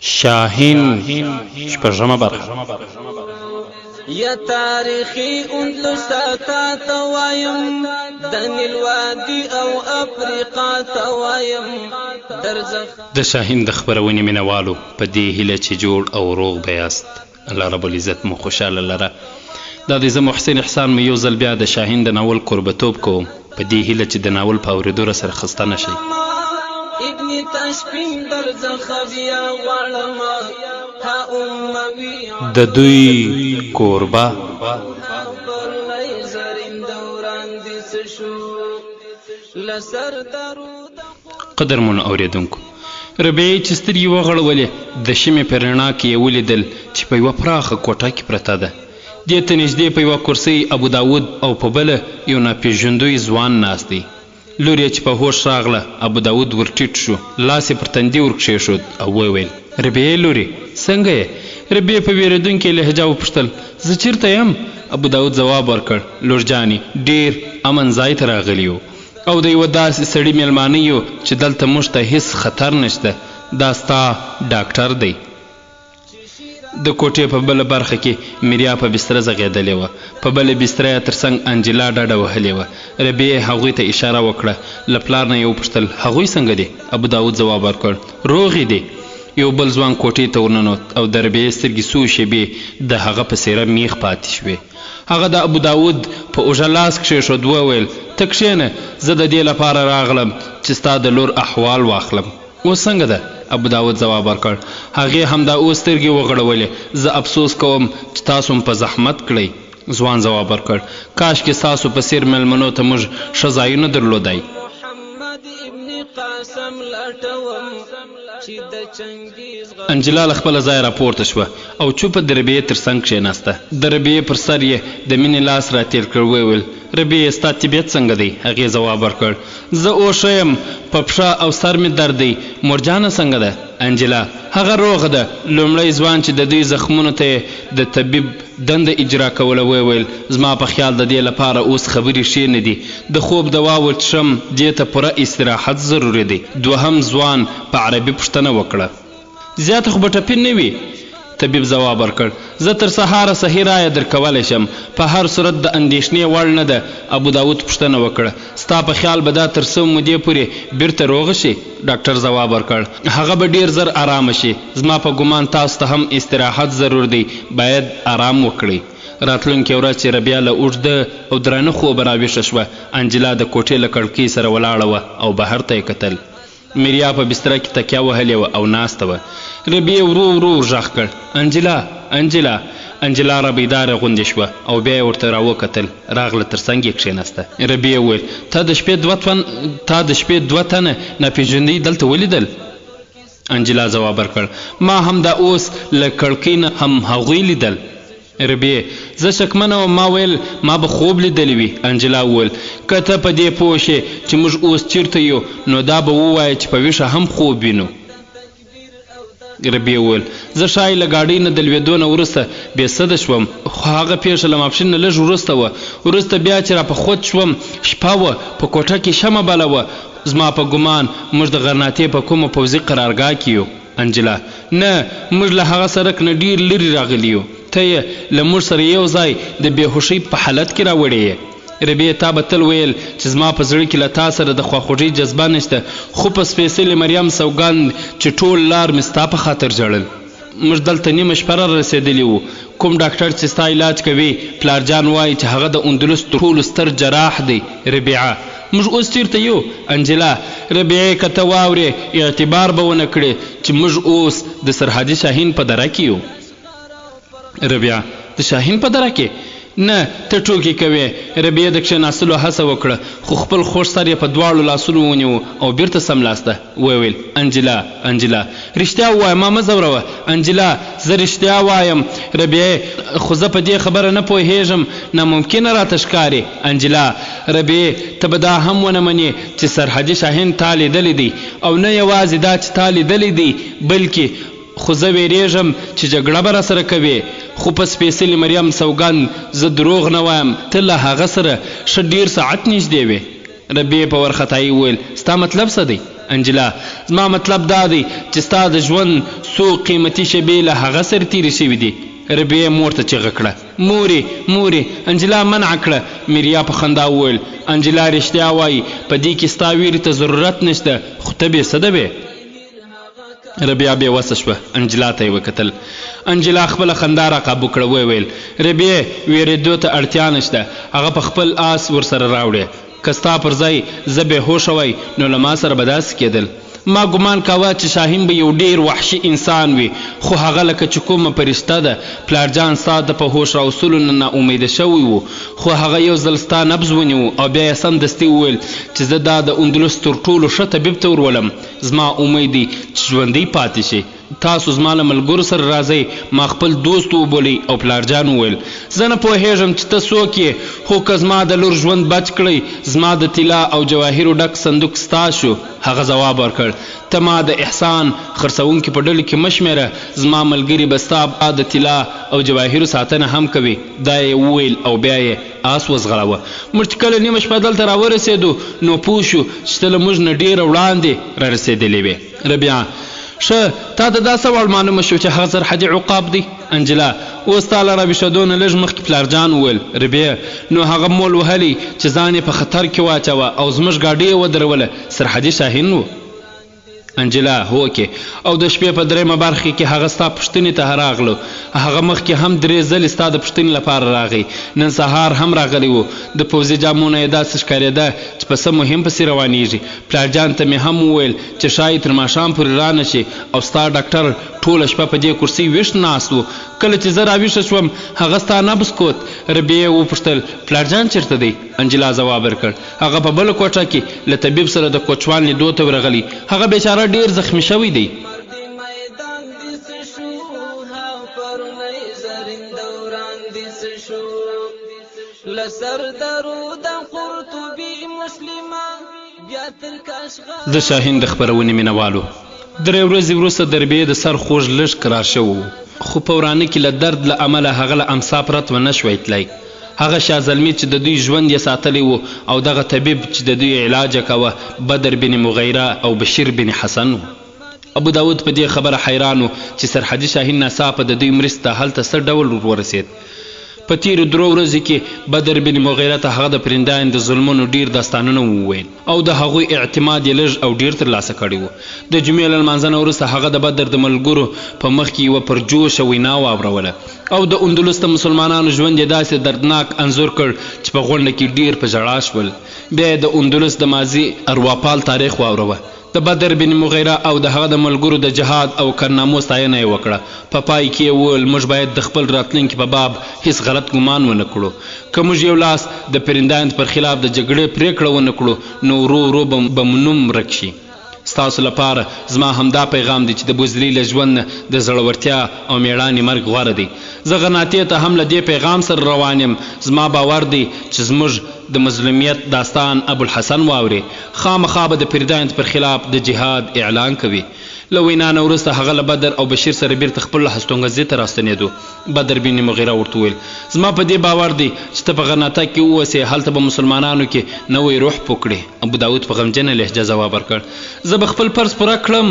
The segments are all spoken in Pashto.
شاهین شپږمه برخه. یا تاریخی اندلستا تا وایم د نیل وادي او افریقا تا وایم درځه د شاهین د خبرونې مینوالو په دې هیله چې جوړ او روغ بیاست، الله رب العزت مو خوشاله لره. دا د زه محسن احسان مې یو ځل بیا د شاهین د ناول قربتوب کوم په دې هیله چې د ناول په اورېدو را سره خسته نه شئ. ابن تشفین درځه خبیا غواړم ها اموي د دوی کوربه پرلای زرین دوران دي شو لسر درود. قدرمن اوریدونکو، ربیعې چې سترګې وغړولې د شمې په رڼا کې یې ولیدل چې په یوه پراخه کوټه کې پرته ده. دې ته نږدې په یوه کرسۍ ابو داود او په بله یو ناپېژندوی ځوان ناست دی. لور یې چې په هوش راغله، ابو داود ور ټیټ شو، لاس یې پر تندي ور کښېښود او وویل: ربیعې لورې څنګه یې؟ ربیعې په وېرېدونکې لهجه وپوښتل: زه چېرته یم؟ ابو داود ځواب ورکړ: لور جانې ډېر امن ځای ته راغلي یو او د یوه داسې سړي میلمانه یو چې دلته موږ ته هېڅ خطر نشته. دا ستا ډاکټر دی. د کوټې په بله برخه کې میریا په بستره زغېدلې وه، په بله بستره یې تر څنګ انجلا ډډه وهلې وه. ربیعې هغوی ته اشاره وکړه. له پلار نه یې وپوښتل: هغوی څنګه دي؟ ابو داود ځواب ورکړ: روغې دي. یو بل ځوان کوټې ته ورننوت او د ربیعې سترګې څو شېبې د هغه په څېره میخ پاتې شوې. هغه د ابو داود په اوږه لاس کښېښود، وویل: ته کښېنه، زه د دې لپاره راغلم چې ستا د لور احوال واخلم. اوس څنګه ده؟ ابو داود ځواب ورکړ: هغې همدا اوس سترګې وغړولې. زه افسوس کوم چې تاسو م په زحمت کړئ. ځوان ځواب ورکړ: کاشکې ستاسو په څېر میلمنو ته موږ ښه ځایونه درلودی. محمد ابن قاسم لټوم چې د چنګیز انجلا له خپله ځایه راپورته شوه او چوپه د ربیعې تر څنګ کښېناسته. د ربیعې پر سر یې د مینې لاس راتېر کړ. وویل: ربیعې ستا طبیعت څنګه دی؟ هغې ځواب ورکړ: زه اوس ښه یم، په پښه او سر مې درد دی. مرجانه څنګه ده؟ انجلا: هغه روغه ده. لومړی ځوان چې د دوی زخمونو ته یې د طبیب دنده اجرا کوله وویل: زما په خیال د دې لپاره اوس خبرې ښې نه دي. د خوب دوا وڅښم، دې ته پوره استراحت ضروري دی. دوهم ځوان په عربي پوښتنه وکړه: زیاته خو به ټپي نه وي؟ طبیب ځواب ورکړ: زه تر سهاره صحیح رایه درکولی شم، په هر صورت د اندېښنې وړ نه ده. ابو داود پوښتنه وکړه: ستا په خیال به دا تر څه مودې پورې بیرته روغه شي؟ ډاکټر ځواب ورکړ: هغه به ډېر زر ارامه شي. زما په ګمان تاسو ته هم استراحت ضرور دی، باید آرام وکړئ. راتلونکې ورځ چې ربیعه له اوږده او درانه خوبه راویښه شوه، انجلا د کوټې له کړکۍ سره ولاړه وه او بهر ته یې کتل. میریا په بستره کې تکیه وهلې وه او ناسته وه. ربیعې ورو ورو غږ کړ: انجلا، انجلا. انجلا ربیداره غوندې شوه او بیا یې ورته راوکتل. راغله تر څنګ یې کښېناسته. ربیعې وویل: تا د شپې دوه تنه ناپېژندي دلته ولیدل؟ انجلا ځواب ورکړ: ما هم دا اوس له کړکۍ نه هم هغوی لیدل. ربیعې: زه شکمنه وم، ما ویل ما به خوب لیدلی وي. انجلا وویل: که ته په دې پوه شې چې موږ اوس چیرته یو، نو دا به ووایه چې په ویښه هم خوب وینو. ربیعې وویل: زه ښایي له ګاډۍ نه د لوېدو نه وروسته بېسده شوم، خو هغه پیښه له ماپښین نه لږ وروسته وه. وروسته بیا چې را په خود شوم، شپه وه، په کوټه کې شمه بله وه. زما په ګمان موږ د غرناطې په کومه پوځي قرارګاه کې یو. انجلا: نه، موږ له هغه سړک نه ډېر لرې راغلي یو. ته یې له موږ سره یو ځای د بېهوشۍ په حالت کې راوړې یې. ربیعې: تا به تل ویل چې زما په زړه کې له تا سره د خواخوږۍ جذبه نشته، خو په سپېڅلې مریم سوګند چې ټول لار مې ستا په خاطر ژړل. موږ دلته نیمه شپه را رسېدلي وو. کوم ډاکټر چې ستا علاج کوي پلارجان وایي چې هغه د اندلس تر ټولو ستر جراح دی. ربیعه: موږ اوس چېرته یو؟ انجلا: ربیعې: که ته واورې اعتبار به ونه کړې چې موږ اوس د سرحدي شاهین په دره کې یو. ربیعه: د شاهین په دره کې؟ نه، ته ټوکې کوې. ربیعې د کښېناستلو هڅه وکړه، خو خپل خوږ سر یې په دواړو لاسونو ونیو او بیرته سملاسته وویل: انجلا، انجلا، رښتیا ووایه، ما مه ځوروه. انجلا: زه رښتیا وایم. ربیعې: خو زه په دې خبره نه پوهېږم، ناممکنه راته ښکاري. انجلا: ربیعې: ته به دا هم ونه منې چې سرحدي شاهین تا لیدلی دی، او نه یوازې دا چې تا لیدلی دی، بلکې خو زه ویرېږم چې جګړه به راسره کوې. خو په سپېڅلې مریم سوګند زه دروغ نه وایم، ته له هغه سره ښه ډېر ساعت نږدې وې. ربیعې په وارخطایي وویل: ستا مطلب څه دی؟ انجلا زما مطلب دا دی چې ستا د ژوند څو قیمتي شیبې له هغه سره تېرې شوي دي. ربیه مور ته چیغه کړه مورې انجلا منع کړه. میریا په خندا وویل انجلا رښتیا وایي په دې کې ستا ویرې ته ضرورت نشته خو ته بې څه ده بې. ربیه بې وسه شوه. انجلا ته یې وکتل. انجلا خپله خندا را قابو کړه. وویل ربیه ویرېدو ته اړتیا نشته هغه په خپل آس ورسره راوړې. که ستا پر ځای زه بې هوښه وای نو له ما سره به داسې کېدل. ما ګمان کاوه چې شاهین به یو ډیر وحشي انسان وي خو هغه لکه چې کومه فرشته ده. پلارجان ستا د په هوش راوصلو نه ناامیده شوی و خو هغه یو ځل ستا نبض ونیو او بیا یې سمدستي وویل چې زه دا د اندلس تر ټولو ښه طبیب ته ورولم. زما امید دی چې ژوندی پاتې شي. تاسو زما له ملګرو سره راځئ. ما خپل دوست وبولئ او پلارجان وویل زه نه پوهېږم چې ته څوک یې خو که زما د لور ژوند بچ کړئ زما د طلا او جواهرو ډک صندوق ستا شو. هغه ځواب ورکړ ته ما د احسان خرڅوونکي په ډلو کې مه شمېره. زما ملګري به ستا د طلا او جواهرو ساتنه هم کوي. دا یې وویل او بیا یې آس وځغلاوه. موږ چې کله نیمه شپه دلته راورسېدو نو پوه شو چې ته له موږ نه ډېره وړاندې رارسېدلې وې. ربیعه ښه تا ته دا څه وړ معلومه شو چې هغه سرحدي عقاب دی. انجلا اوس تا له راویښېدو نه لږ مخکې پلارجان وویل ربیعه نو هغه مول وهلی چې ځان یې په خطر کې واچوه او زموږ ګاډي یې ودروله سرحدي شاهین و. انجلا هوکې او د شپې په درېیمه برخه کې هغه ستا پوښتنې ته راغلو. هغه مخکې هم 3 ځلې ستا د پوښتنې لپاره راغی. نن سهار هم راغلی و. د پوځي جامونه یې داسې ښکارېده چې په څه مهم پسې روانېږي. پلارجان ته مې هم وویل چې ښایي تر ماښام پورې رانه شي او ستا ډاکټر ټوله شپه په دې کرسۍ ویښ ناست و. کله چې زه راویښه شوم هغه ستا نبض کوت. ربیعې وپوښتل پلارجان چېرته دی؟ انجلا ځواب ورکړ هغه په بله کوټه کې له طبیب سره د کوچوان لیدو ته ورغلی. هغه بیچاره ډېر زخمی شوی دی. د شاهین د خپرونې مینوالو 3 ورځې وروسته د ربیعې د سر خوږ لږ قرار شوی و خو په ورانه کې له درد له امله هغه له امسا پرته ونه شوی تللی. هغه شاه زلمي چې د دوی ژوند یې ساتلی و او دغه طبیب چې د دوی علاج یې کوه بدر بن مغیره او بشیر بن حسن و. ابو داود په دې خبره حیران و چې سرحدي شاهین ناڅاپه د دوی مرستې ته هلته څه ډول ورسېد. په تیرو 3 ورځو کې بدر بن مغیره ته هغه د پرندایانو د ظلمونو ډیر داستانونه وویل او د هغوی اعتماد یې لږ او ډیر ترلاسه کړی و. د جمعې له لمانځه نه وروسته هغه د بدر د ملګرو په مخ کې یوه پرجوشه وینا واوروله او د اندلس د مسلمانانو ژوند یې داسې دردناک انځور کړ چې په غونډه کې ډیر په ژړا شول. بیا یې د اندلس د ماضي ارواپال تاریخ واوروه. د بدر بن مغیره او د هغه د ملګرو د جهاد او کارنامو ستاینه یې وکړه. په پای کې یې وویل موږ باید د خپل راتلونکي په باب هیڅ غلط ګمان ونه کړو. که موږ یو لاس د پرندایانو پر خلاف د جګړې پرېکړه ونه کړو نو ورو ورو به مو نوم ورک شي. ستاسو لپاره زما همدا پیغام دی چې د بزدلي له ژوند نه د زړورتیا او میړانې مرګ غوره دی. زه غناتې ته هم له دې پیغام سره روان یم. زما باور دی چې زموږ د مظلومیت داستان ابوالحسن واوري خامخا به د پردایانو پر خلاف د جهاد اعلان کوي. له وینا نه وروسته هغه له بدر او بشیر سره بیرته خپل هستوګنځي ته راستنېدو. بدر بن مغیره ورته وویل زما په دې باور دی چې ته په غرناطه کې ووسې هلته به مسلمانانو کې نوی روح پوکړې. ابو داود په غمجنه لهجه ځواب ورکړ زه به خپل فرض پوره کړم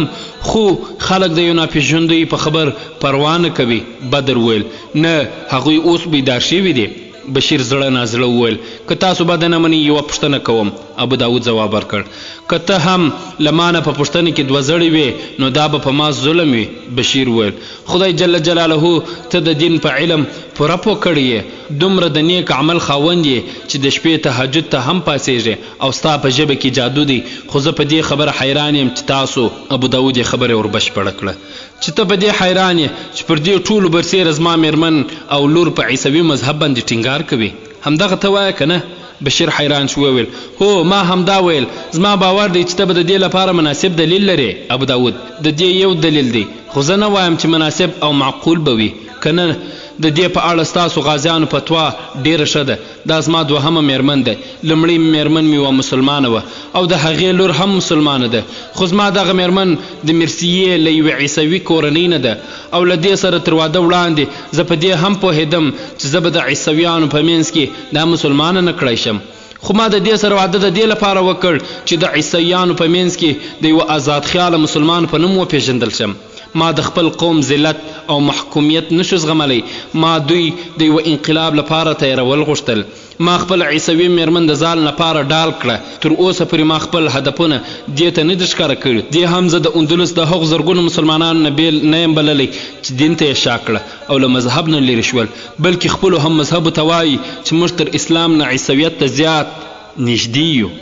خو خلک د یو ناپېژندوی په خبر پروا نه کوي. بدر وویل نه هغوی اوس بیدار شوي دي. بشیر زړه نازړه وویل که تاسو به د نه منئ یوه پوښتنه کوم. ابو داود ځواب ورکړ که ته هم له ما نه په پوښتنې کې 2 زړې وې نو دا به په ما ظلم وي. بشیر وویل خدای جل جلاله ته د دین په علم پوره پوه کړی یې دومره د نیک عمل خاوند یې چې د شپې تهجد ته هم پاڅېږې او ستا په ژبه کې جادو دی. خو زه په دې خبره حیران یم چې تاسو ابو داود یې خبره وربشپړه کړه چې ته په دې حیران یې چې پر دې ټولو برسېره زما میرمن او لور په عیسوي مذهب باندې ټینګار کوي. همدغه ته وایه که نه؟ بشیر حیران شو وویل هو ما همدا ویل. زما باور دی چې ته به د دې لپاره مناسب دلیل لرې. ابو داود د دې یو دلیل دی خو زه نه وایم چې مناسب او معقول به وي که نه. د دې په اړه ستاسو غازیانو فتوا ډیره ښه ده. دا زما 2مه میرمن ده. لومړۍ میرمن مې یوه مسلمانه وه او د هغې لور هم مسلمانه ده خو زما دغه میرمن د مرسیې له یوې عیسوي کورنۍ نه ده او له دې سره تر واده وړاندې زه په دې هم پوهېدم چې زه به د عیسویانو په منځ کې دا مسلمانه نه کړی شم. خو ما د دې سره واده د دې لپاره وکړ چې د عیسویانو په منځ کې د یوه آزاد خیاله مسلمان په نوم وپېژندل شم. ما د خپل قوم ذلت او محکومیت نشو زغملی. ما دوی د یوه انقلاب لپاره تیارول غوښتل. ما خپل عیسوي میرمن د ځال لپاره ډال کړه. تر اوسه پورې ما خپل هدفونه دې ته نه دي ښکاره کړي. دې هم زه د اندلس د هغو زرګونو مسلمانانو نه بیل نه یم بللی چې دین ته یې شا کړه او له مذهب نه لرې شول، بلکې خپلو هم مذهبو ته وایي چې موږ تر اسلام نه عیسویت ته زیات نږدې یو.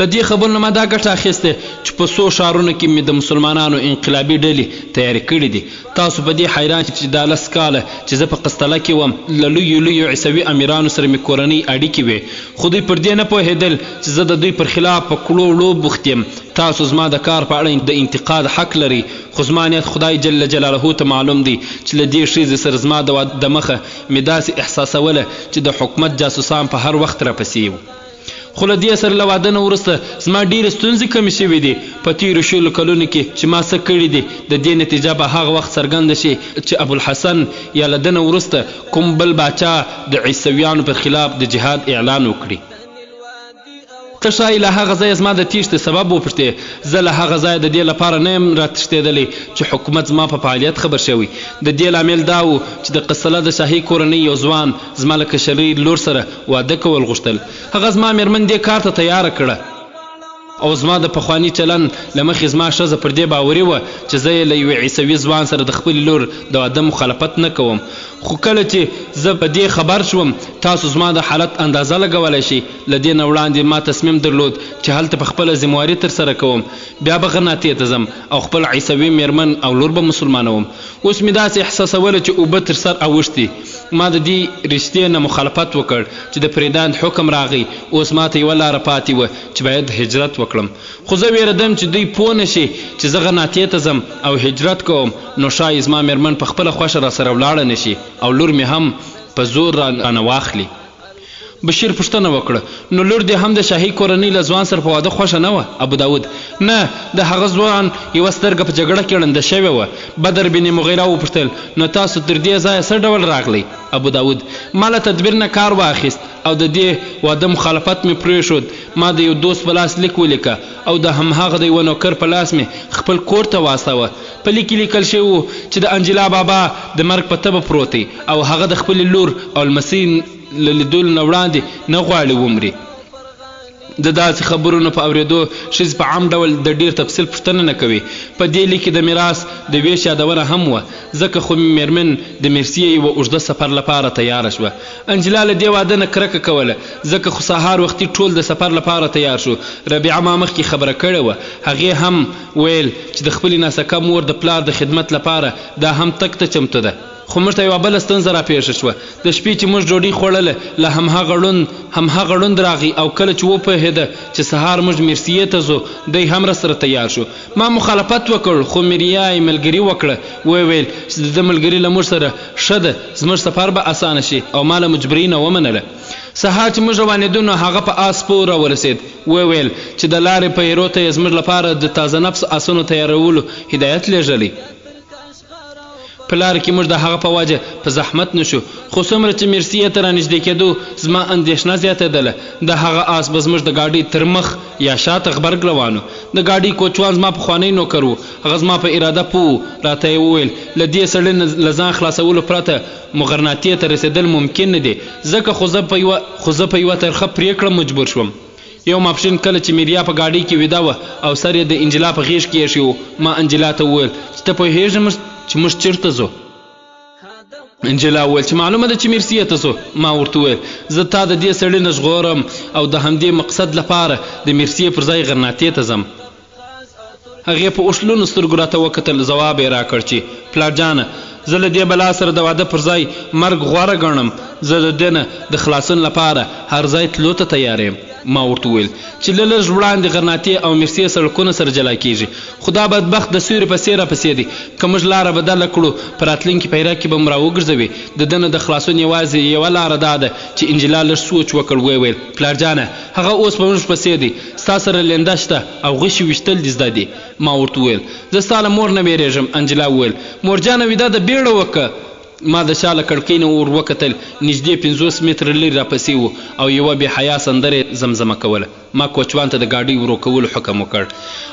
له دې خبرو نه ما دا ګټه اخیستې چې په څو ښارونو کې مې د مسلمانانو انقلابي ډلې تیارې کړي دي. تاسو په دې حیران چې دا 10 کاله چې زه په قسطله کې وم له لویو عیسوي امیرانو سره مې کورنۍ اړیکې وې، خو دوی پر دې نه پوهېدل چې زه د دوی پر خلاف په کړو وړو بوخت یم. تاسو زما د کار په اړه د انتقاد حق لري، خو زما نیت خدای جل جلاله ته معلوم دی چې له دې ښځې سره زما د مخه مې داسې احساسوله چې د حکومت جاسوسان په هر وخت راپسې وو. خو له دې سره له واده نه وروسته زما ډېرې ستونزې کمې شوې دي. په تېرو 16 کلونو کې چې ما څه کړي دي د دې نتیجه به هغه وخت څرګنده شي چې ابوالحسن یا له ده نه وروسته کوم بل باچا د عیسویانو پر خلاف د جهاد اعلان وکړي. ته ښایي له هغه ځایه زما د تیښتې سبب وپوښتې. زه له هغه ځایه د دې لپاره نه یم راتښتېدلی چې حکومت زما په فعالیت خبر شوی. د دې لامل دا و چې د قسطله د شاهي کورنۍ یو ځوان زما له کشرۍ لور سره واده کول غوښتل. هغه زما میرمن دې کار ته تیاره کړه او زما د پخواني چلن له مخې زما ښځه پر دې باوري وه چې زه یې له یوې عیسوي ځوان سره د خپلې لور د واده مخالفت نه کوم. خو کله چې زه په دې خبر شوم تاسو زما د حالت اندازه لګولی شئ. له دې نه وړاندې ما تصمیم درلود چې هلته په خپله ذمهواري ترسره کوم، بیا به غرناطې ته ځم او خپل عیسوي میرمن او لور به مسلمانوم. اوس مې داسې احساسوله چې اوبه تر سر اوښتي. ما د دې رشتې نه مخالفت وکړ چې د پریداند حکم راغی. اوس ما ته یوه لاره پاتې وه چې باید هجرت وکړم، خو زه ویرېدم چې دوی پوه نه شي چې زه غرناطې ته ځم او هجرت کوم، نو ښایي زما میرمن په خپله خوښه راسره ولاړه نه شي او لور مې هم په زور رانه واخلي. بشیر پوښتنه وکړه، نو لور دې هم د شاهي کورنۍ له ځوان سره په واده خوښه نه وه؟ ابو داود: نه، د هغه ځوان یوه سترګه په جګړه کې ړنده شوې وه. بدر بن مغیره وپوښتل، نو تاسو تر دې ځایه څه ډول راغلی؟ ابو داود: ما له تدبیر نه کار واخیست او د دې واده مخالفت مې پرېښود. ما د یو دوست په لاس لیک ولیکه او د همهغه د یوه نوکر په لاس مې خپل کور ته واستوه. په لیک کې لیکل شوي وو چې د انجلا بابا د مرګ په تبه پروت دی او هغه د خپلې لور او لمسۍ له لیدلو نه وړاندې نه غواړي ومري. د داسې خبرونو په اورېدو ښځې په عام ډول د ډېر تفصیل پوښتنه نه کوي. په دې لیک کې د میراث د ویش یادونه هم وه، ځکه خو میرمن د میرسیې یوه اوږده سفر لپاره تیاره شوه. انجلا له دې واده نه کرکه کوله، ځکه خو سهار وختي ټول د سفر لپاره تیار شو. ربیعه ما مخکې خبره کړې وه، هغې هم ویل چې د خپلې ناسکه مور د پلار د خدمت لپاره دا هم تګ ته چمتو ده. خو موږ ته یوه بله ستونزه راپېښه شوه. د شپې چې موږ ډوډۍ خوړله له همهغه ړوند راغی او کله چې وپوهېده چې سهار موږ میرسیې ته ځو دی هم راسره تیار شو. ما مخالفت وکړ خو میریا یې ملګري وکړه. ویل چې د ده ملګري له موږ سره ښه ده، زموږ سفر به اسانه شي او ما له مجبرۍ نه ومنله. سهار چې موږ روانېدو نو هغه په آس سپور راورسېد. ویل چې د لارې پیرو ته یې زموږ لپاره د تازه نفس آسونو تیارولو هدایت لیږلی. په لاره کې موږ د هغه په وجه په زحمت نشو، خو څومره چې میرسیې ته رانږدې کېدو زما اندېښنه زیاتېدله. د هغه آس به زموږ د ګاډۍ تر مخ یا شاته غبرګ روان و. د ګاډۍ کوچوان زما پخوانی نوکر و. هغه زما په اراده پوه راته یې وویل له دې سړي نه له ځان خلاصولو پرته مغرناطې ته رسېدل ممکن نه دی، ځکه خو زه په یوه ترخه پرېکړه مجبور شوم. یو ماپښین کله چې میریا په ګاډۍ کې ویده وه او سر یې د انجلا په غېږ کې ایښی و، ما انجلا ته وویل چې ته پوهېږې چې موږ چېرته ځو؟ انجلا وویل چې معلومه ده چې میرسیې ته ځو. ما ورته وویل زه تا د دې سړي نه ژغورم او د همدې مقصد لپاره د میرسیې پر ځای غرناطې ته ځم. هغې په اوښلونو سترګو راته وکتل. ځواب یې راکړ چې پلارجانه، زه له دې بلا سره د واده پر ځای مرګ غوره ګڼم. زه د دې نه د خلاصون لپاره هر ځای تلو ته تیار یم. ما ورته وویل چې له لږ وړاندې غرناطې او میرسیې سړکونه سره جلا کېږي، خو دا بدبخت د سیوري په څېر راپسې دی. که موږ لاره بدله کړو په راتلونکي پیره کې به م راوګرځوي. د ده نه د خلاصون یوازې یوه لاره دا ده چې انجلا لږ سوچ وکړ. ویل پلارجانه، هغه اوس په موږ پسې دی، ستا سره لینده شته او غشي ویشتل دې زده دي. ما ورته وویل زه ستا له مور نه ویرېږم. انجلا وویل مورجانه ویده ده، بیړه وکړه. ما د شا له کړکۍ نه ور وکتل، نږدې 50 متره لرې راپسې و او یوه بې حیا سندرې زمزمه کوله. ما کوچوان ته د ګاډۍ ورو کولو حکم وکړ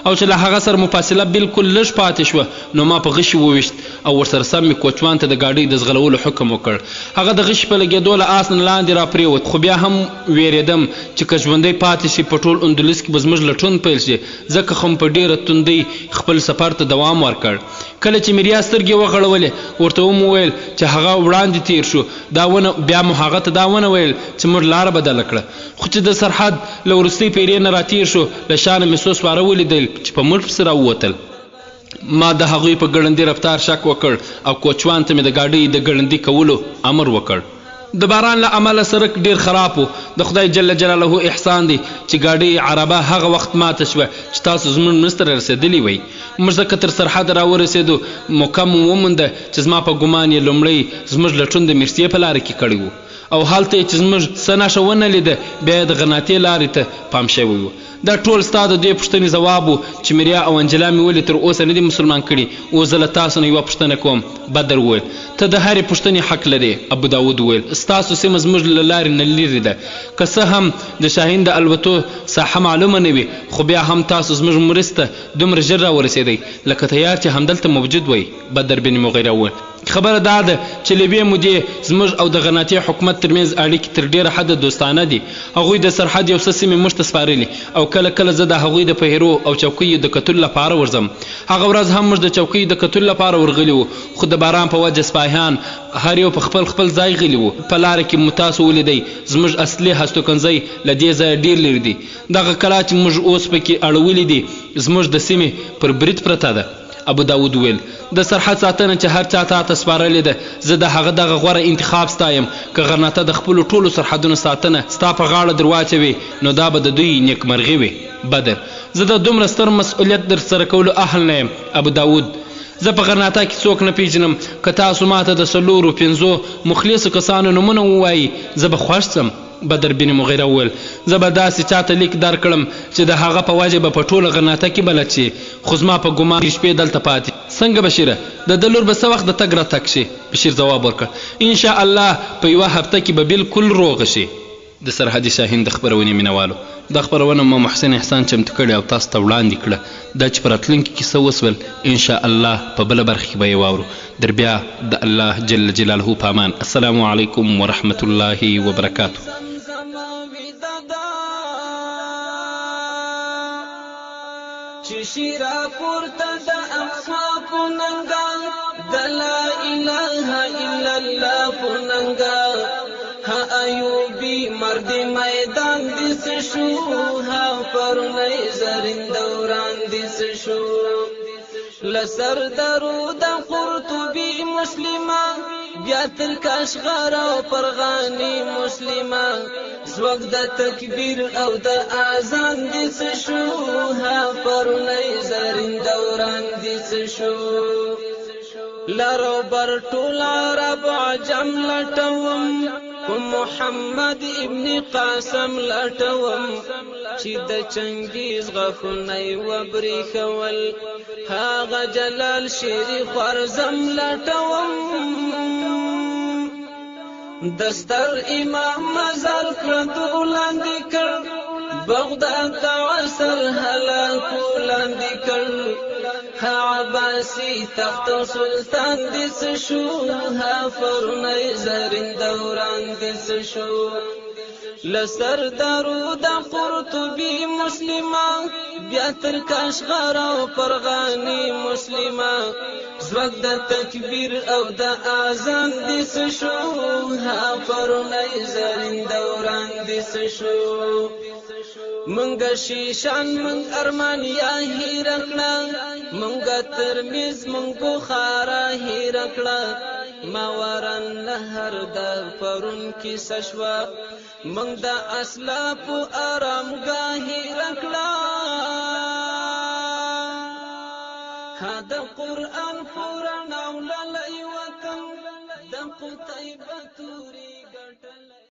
او چې له هغه سره مو فاصله بالکل لږ پاتې شوه نو ما په غشي وویشت او ورسره سم مې کوچوان ته د ګاډۍ د ځغلولو حکم وکړ. هغه د غشي په لګېدو له آس نه لاندې راپرېوت، خو بیا هم ویرېدم چې که ژوندی پاتې شي په ټول اندلس کې به زموږ لټون پیل شي، ځکه خو په ډېره توندۍ خپل سفر ته دوام ورکړ. کله چې مې ریا سترګې وغړولې ورته ومو ویل چې هغه وړاندې تیر شو، بیا مو هغه ته دا ونه ویل چې موږ لاره بدله کړه. خو چې د سرحد له وروستۍ پیرې نه راتیر شو له شا نه مې څو سواره ولیدل چې په موږ پسې راووتل. ما د هغوی په ګړندي رفتار شک وکړ او کوچوان ته مې د ګاډۍ د ګړندي کولو امر وکړ. د باران له امله سړک ډیر خراب و. د خدای جل جلاله احسان دی چې ګاډۍ عربه هغه وخت ماته شوه چې تاسو زموږ منځ ته رارسېدلي وئ. موږ ځکه تر سرحد راورسېدو موقع مو ومونده چې زما په ګمان یې لومړی زموږ لټون د مرسیې په لاره کې کړی و او هلته یې چې زموږ څه نښه ونه لیده بیا یې د غرناطې لارې ته پام شوی و. دا ټول ستا د دې پوښتنې ځواب و چې مریا او انجلا مې ولې تر اوسه نه دي مسلمان کړي. اوس زه له تاسو نه یوه پوښتنه کوم. بدر وویل ته د هرې پوښتنې حق لرې. ابو داود وویل ستاسو سیمه زموږ له لارې نه لرې ده، که څه هم د شاهین د الوتو ساحه معلومه نه وي، خو بیا هم تاسو زموږ مرسته دومره ژر راورسېدئ لکه تیار چې همدلته موجود وئ. بدر بن مغیره وویل خبره دا ده چې له یوې مودې زموږ او د غرناطې حکومت ترمنځ اړیکې تر ډېره حده دوستانه دي. هغوی د سرحد یو څه سیمې موږ ته سپارلي او کله کله زه د هغوی د پهرو او چوکیو د کتلو لپاره ورځم. هغه ورځ هم موږ د چوکیو د کتلو لپاره ورغلي وو، خو د باران په وجه سپاهیان هر یو په خپل خپل ځای غلي وو. په لاره کې مو تاسو ولیدئ زموږ اصلي هستوګنځی له دې ځایه ډېر لرې دی. دغه کلا چې موږ اوس پکې اړولي دي زموږ د سیمې پر برید پرته ده. ابو داود ویل د سرحد ساتنه چې هر چا ته سپارلې ده زه د هغه دغه غوره انتخاب ستایم. که غرناطه د خپلو ټولو سرحدونو ساتنه ستا په غاړه در واچوي نو دا به د دوی نیکمرغي وي. بدر زه د دومره ستر مسؤلیت در سره کولو اهل نه یم. ابو داود زه په غرناطه کې څوک نه پیژنم، که تاسو ماته د 4-5 مخلصو کسانو نومونه ووایي زه به خوښ شم. بدر بن مغیره وویل زه به داسې چاته لیک درکړم چې د هغه په وجه به په ټوله غرناطه کې بلد شي، خو زما په ګمان شپې دلته پاتې. څنګه بشیره د ده لور به څه وخت د تګ راتګ شي؟ بشیر ځواب ورکړ انشاءالله په یوه هفته کې به بالکل روغه شي. د سرحدي شاهین د خپرونې مینوالو دا خپرونه ما محسن احسان چمتو کړې او تاسو ته وړاندې کړه. دا چې په راتلونکي کې څه وسول انشاءالله په بله برخه کې به یې واورو. در بیا د الله جل جلاله په امان. السلام علیکم ورحمة الله وبرکاته. چې شیرا پورته د اقصا پوننګا د لا اله الا الله پوننګا ها ایوبی مرد میدان دس شو ها پرنی زرین دوران دس شو لسر درود قرطبی مسلمه بیا تر کاشغر او پرغانی مسلمه زوګ د تکبیر او د اذان دس شو ها پرنی زرین دوران دس شو لارو بر ټول عرب عجم لټوم محمد ابن قاسم لټوم چې د چنګیز غفونه وبریښول هغه جلال شیری خوارزم لټوم دستر امام مزل کړو لاندې کړ بغداد د عصر هلاکو لاندې کړ ها عباسی تخت سلطان دس شو ها فرنی زرین دوران دس شو لسر درود قرطبی مسلمه بیا تر کاشغر او پرغانی مسلمه زوګ د تکبیر او د اذان دس شو ها فرنی زرین دوران دس شو منګه شیشان منګ ارمان یا هیرکړه منګه ترمیز منګ بخارا هیرکړه ما ورن نهر د پرون کی سشوا منګ د اسلاف آرامګاه هیرکړه هذا قرآن قرآن اولل وطن د قتيبه